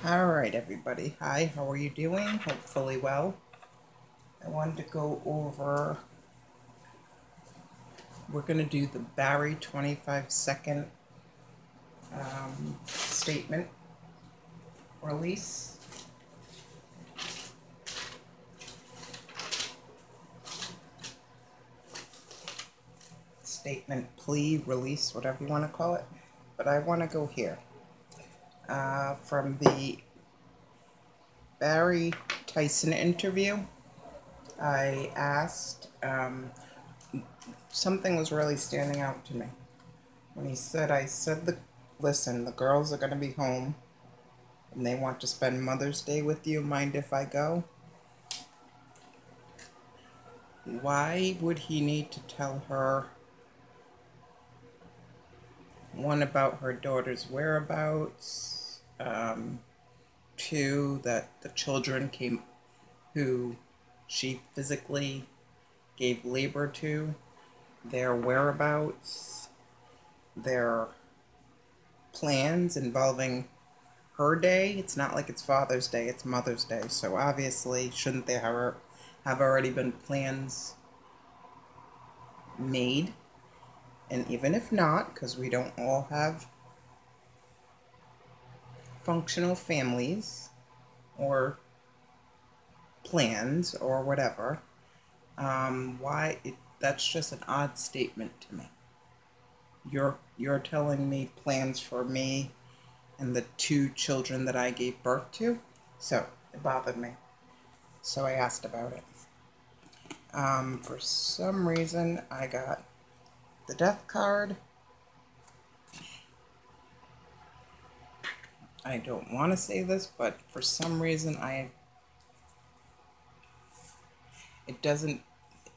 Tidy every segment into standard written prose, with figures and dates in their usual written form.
All right, everybody. Hi, how are you doing? Hopefully well. I wanted to go over, we're going to do the Barry 25-second statement release. Statement, plea, release, whatever you want to call it. But I want to go here. From the Barry Tyson interview, I asked, something was really standing out to me. When he said, listen, the girls are going to be home and they want to spend Mother's Day with you. Mind if I go? Why would he need to tell her, one, about her daughter's whereabouts, two, that the children came who she physically gave labor to, their whereabouts, their plans involving her day? It's not like it's Father's Day, it's Mother's Day. So obviously, shouldn't there have already been plans made? And even if not, because we don't all have functional families or plans or whatever, that's just an odd statement to me. You're telling me plans for me and the two children that I gave birth to? So it bothered me. So I asked about it. For some reason, I got the death card. I don't want to say this, but for some reason, it doesn't,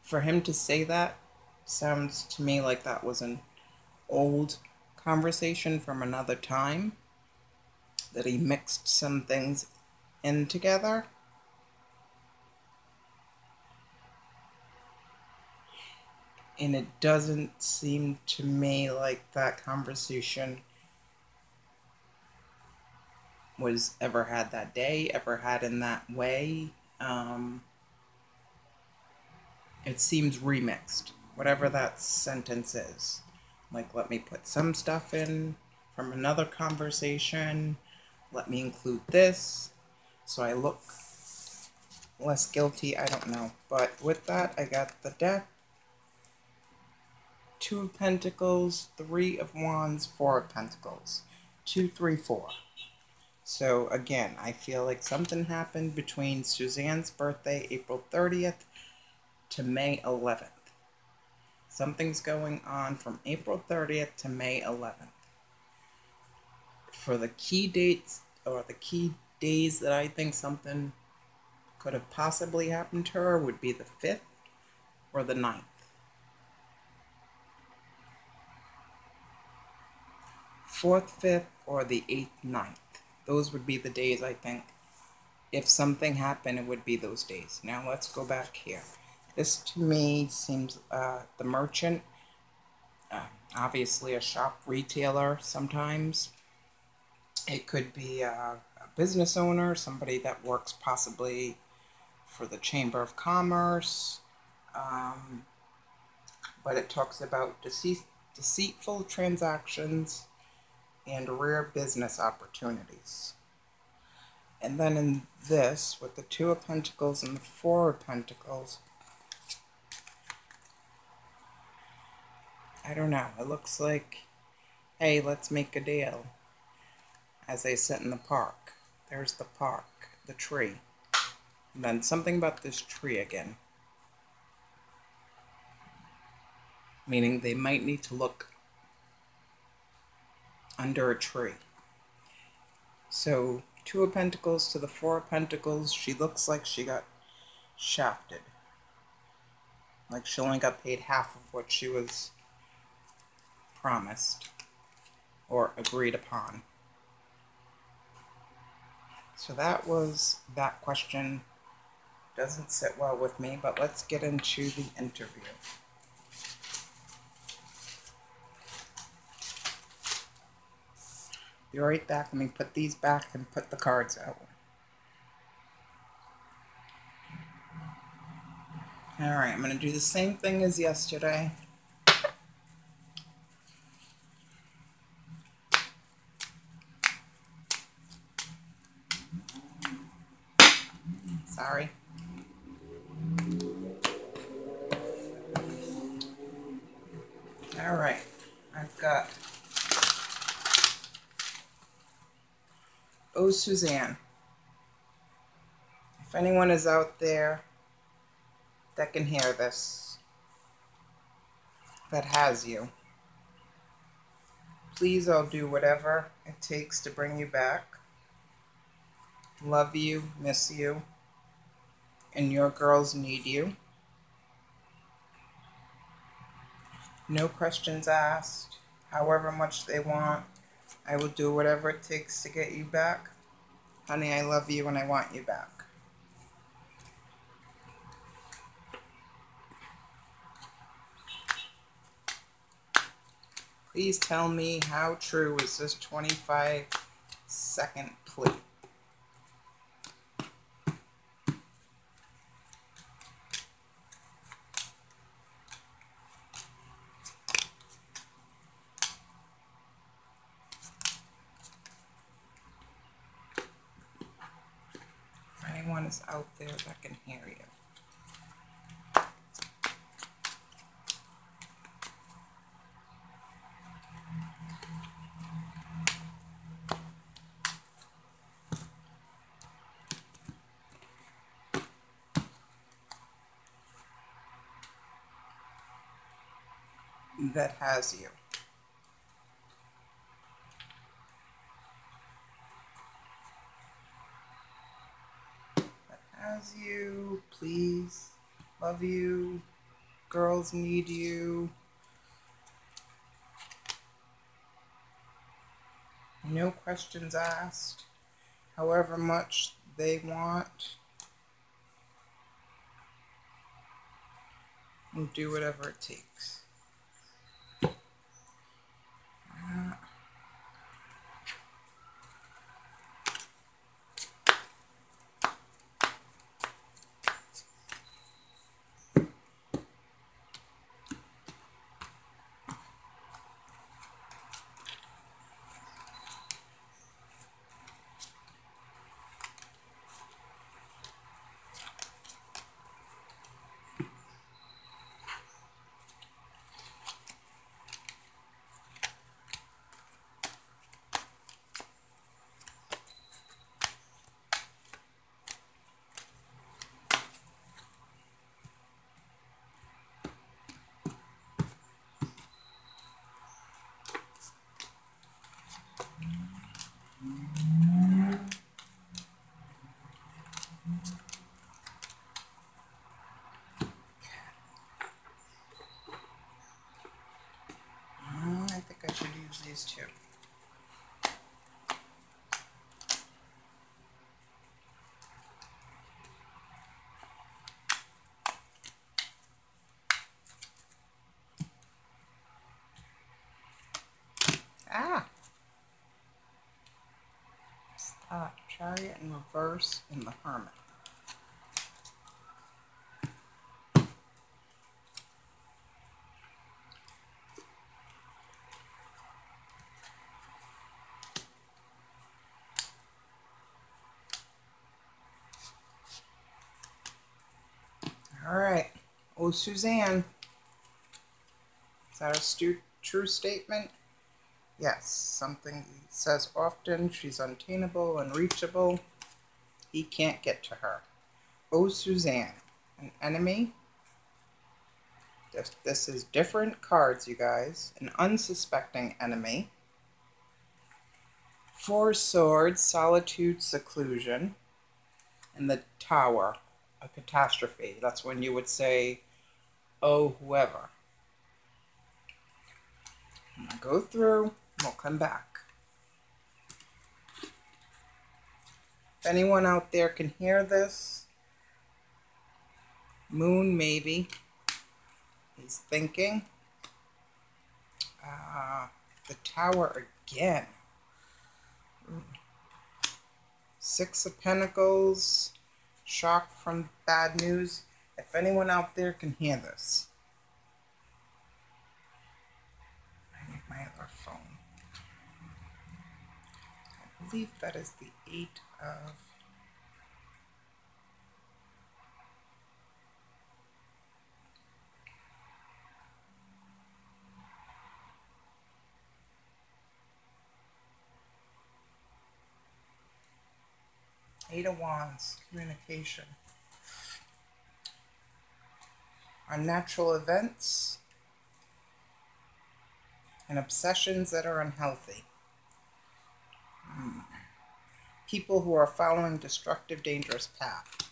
for him to say that sounds to me like that was an old conversation from another time, that he mixed some things in together. And it doesn't seem to me like that conversation was ever had that day, ever had in that way. It seems remixed, whatever that sentence is. Like, let me put some stuff in from another conversation, let me include this, so I look less guilty, I don't know. But with that, I got the death, Two of Pentacles, Three of Wands, Four of Pentacles. 2, 3, 4. So again, I feel like something happened between Suzanne's birthday, April 30th, to May 11th. Something's going on from April 30th to May 11th. For the key dates, or the key days that I think something could have possibly happened to her, would be the 5th or the 9th. 4th, 5th, or the 8th, 9th. Those would be the days, I think. If something happened, it would be those days. Now let's go back here. This to me seems the merchant, obviously a shop retailer sometimes. It could be a business owner, somebody that works possibly for the Chamber of Commerce. But it talks about deceitful transactions and rare business opportunities. And then in this, with the Two of Pentacles and the Four of Pentacles, I don't know, it looks like, hey, let's make a deal. As they sit in the park. There's the park, the tree. And then something about this tree again. Meaning they might need to look under a tree. So, Two of Pentacles to the Four of Pentacles, she looks like she got shafted. Like she only got paid half of what she was promised or agreed upon. So that was that question. Doesn't sit well with me, but let's get into the interview. Be right back. Let me put these back and put the cards out. Alright, I'm going to do the same thing as yesterday. Sorry. Alright, I've got Oh Suzanne. If anyone is out there that can hear this, that has you, please, I'll do whatever it takes to bring you back. Love you, miss you, and your girls need you. No questions asked. However much they want, I will do whatever it takes to get you back. Honey, I love you and I want you back. Please tell me, how true is this 25-second plea? If anyone is out there that can hear you. That has you. That has you, please. Love you. Girls need you. No questions asked. However much they want. And do whatever it takes. I think I should use these two. Chariot in reverse in the Hermit. Alright. Oh, Suzanne. Is that a true statement? Yes. Something he says often. She's untameable, unreachable. He can't get to her. Oh, Suzanne. An enemy. This is different cards, you guys. An unsuspecting enemy. 4 swords, solitude, seclusion. And the Tower, a catastrophe. That's when you would say, oh, whoever. I'm going to go through, and we'll come back. If anyone out there can hear this, Moon, maybe. He's thinking. The Tower again. Six of Pentacles, shock from bad news. If anyone out there can hear this. I need my other phone. I believe that is the Eight of... Eight of Wands, communication. Unnatural events and obsessions that are unhealthy. People who are following destructive, dangerous path.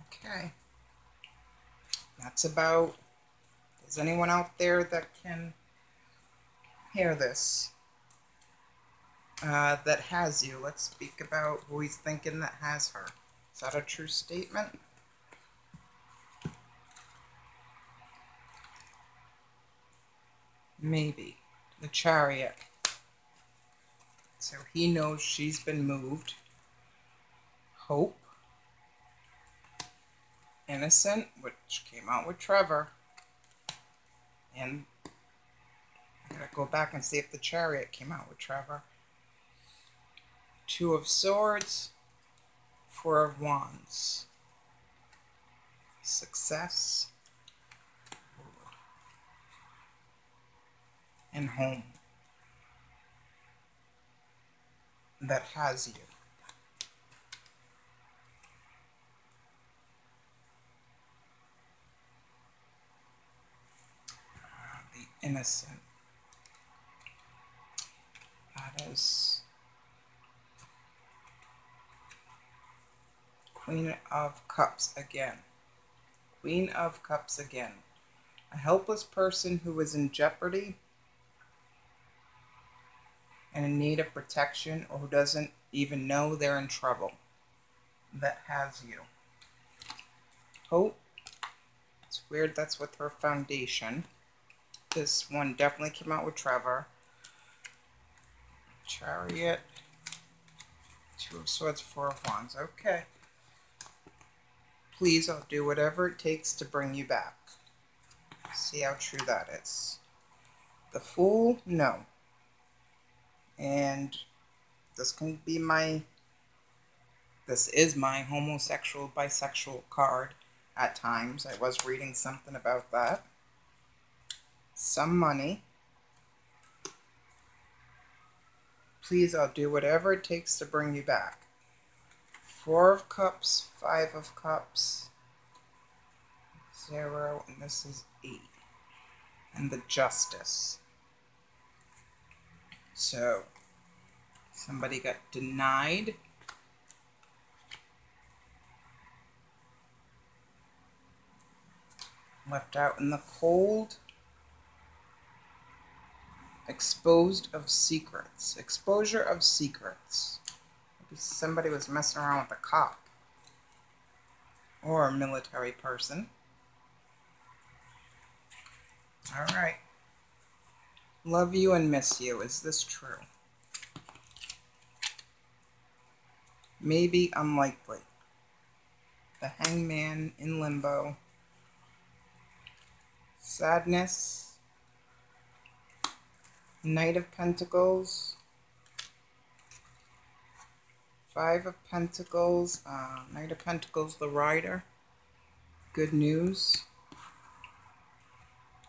Okay. That's about... Is anyone out there that can hear this? That has you. Let's speak about who he's thinking that has her. Is that a true statement? Maybe. The Chariot. So he knows she's been moved. Hope. Innocent, which came out with Trevor. And I gotta go back and see if the Chariot came out with Trevor. Two of Swords. Four of Wands. Success. And home. That has you. The Innocent. That is Queen of Cups again. Queen of Cups again. A helpless person who is in jeopardy and in need of protection, or who doesn't even know they're in trouble. That has you. Hope. It's weird that's with her foundation. This one definitely came out with Trevor. Chariot. Two of Swords, Four of Wands. Okay. Please, I'll do whatever it takes to bring you back. See how true that is. The Fool, no. And this can be this is my homosexual, bisexual card at times. I was reading something about that. Some money. Please, I'll do whatever it takes to bring you back. Four of Cups, Five of Cups, 0, and this is 8. And the Justice. So, somebody got denied. Left out in the cold. Exposed of secrets. Exposure of secrets. Maybe somebody was messing around with a cop. Or a military person. Alright. Love you and miss you. Is this true? Maybe unlikely. The Hangman in limbo. Sadness. Knight of Pentacles. Five of Pentacles. Knight of Pentacles, the Rider. Good news.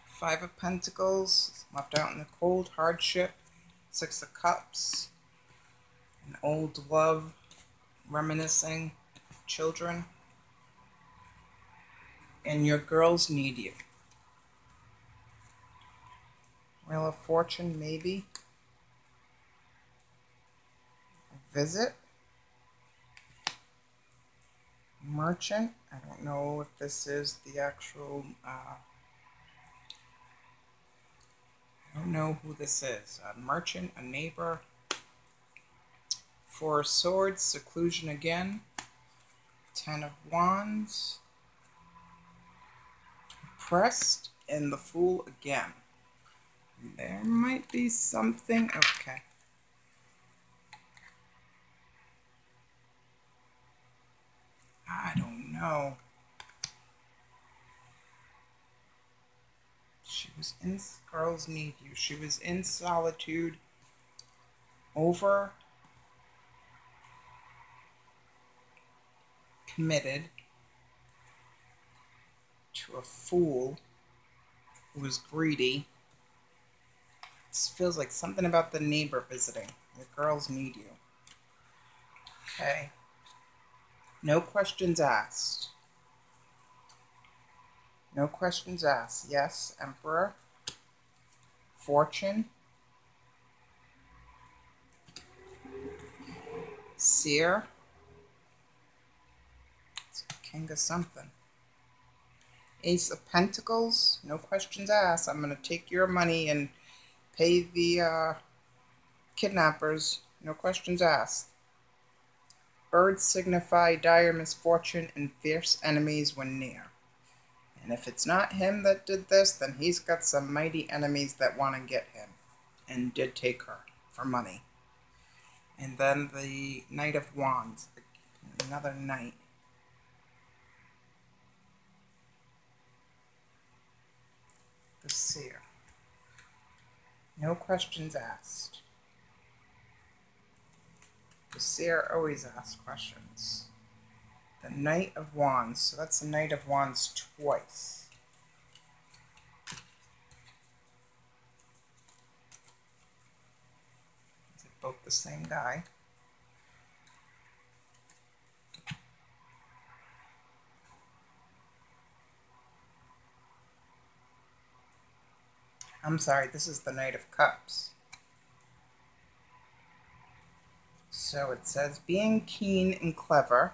Five of Pentacles. Left out in the cold. Hardship. Six of Cups. An old love. Reminiscing. Children. And your girls need you. Wheel of Fortune, maybe. A visit. Merchant. I don't know if this is the actual... I don't know who this is. A merchant, a neighbor. Four of Swords, seclusion again. 10 of Wands. Pressed, and the Fool again. There might be something. Okay. No. She was in, girls need you. She was in solitude over committed to a fool who was greedy. It feels like something about the neighbor visiting. The girls need you. Okay. No questions asked. No questions asked. Yes, Emperor. Fortune. Seer. It's King of something. Ace of Pentacles. No questions asked. I'm going to take your money and pay the kidnappers. No questions asked. Birds signify dire misfortune and fierce enemies when near. And if it's not him that did this, then he's got some mighty enemies that want to get him. And did take her for money. And then the Knight of Wands. Another knight. The Seer. No questions asked. The Seer always asks questions. The Knight of Wands. So that's the Knight of Wands twice. Is it both the same guy? I'm sorry, this is the Knight of Cups. So it says, being keen and clever,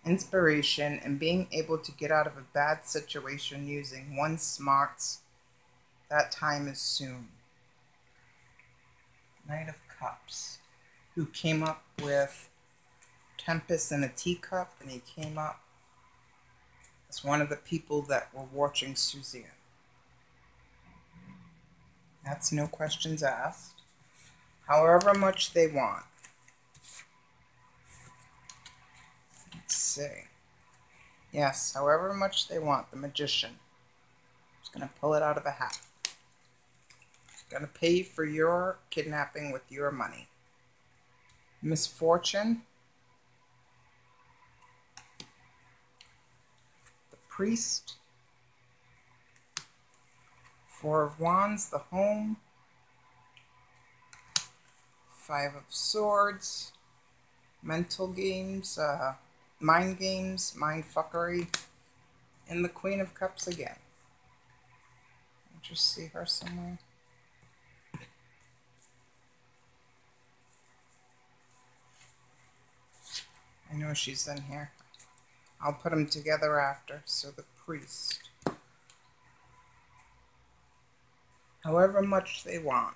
inspiration, and being able to get out of a bad situation using one's smarts, that time is soon. Knight of Cups, who came up with Tempest in a teacup, and he came up as one of the people that were watching Suzanne. That's no questions asked. However much they want. Let's see. Yes, however much they want. The Magician. He's going to pull it out of a hat. He's going to pay for your kidnapping with your money. Misfortune. The Priest. Four of Wands. The Home. Five of Swords. Mental games. Mind games. Mind fuckery. And the Queen of Cups again. I'll just see her somewhere. I know she's in here. I'll put them together after. So the Priest. However much they want.